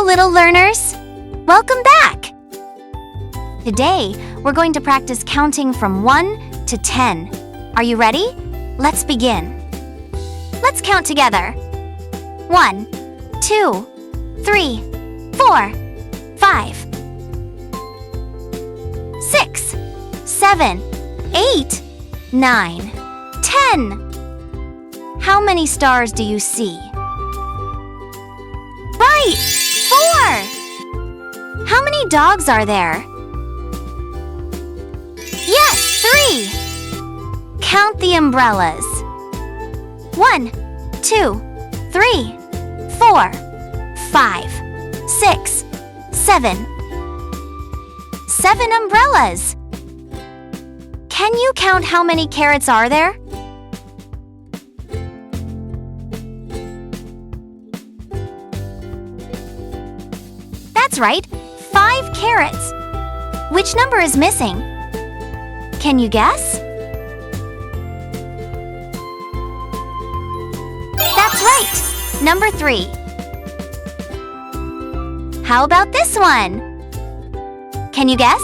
little learners! Welcome back! Today, we're going to practice counting from 1 to 10. Are you ready? Let's begin. Let's count together. 1, 2, 3, 4, 5, 6, 7, 8, 9, 10. How many stars do you see? Right! 4! How many dogs are there? Yes, 3! Count the umbrellas. 1, 2, 3, 4, 5, 6, 7. 7 umbrellas. Can you count how many carrots are there? That's right, 5 carrots. Which number is missing? Can you guess? That's right, number 3. How about this one? Can you guess?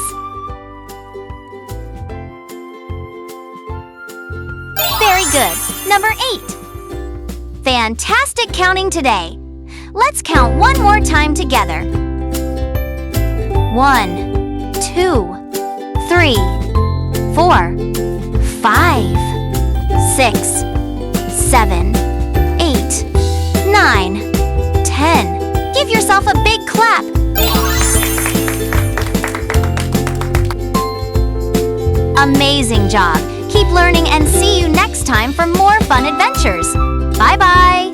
Very good, number 8. Fantastic counting today. Let's count one more time together. 1, 2, 3, 4, 5, 6, 7, 8, 9, 10. Give yourself a big clap. Amazing job. Keep learning and see you next time for more fun adventures. Bye-bye.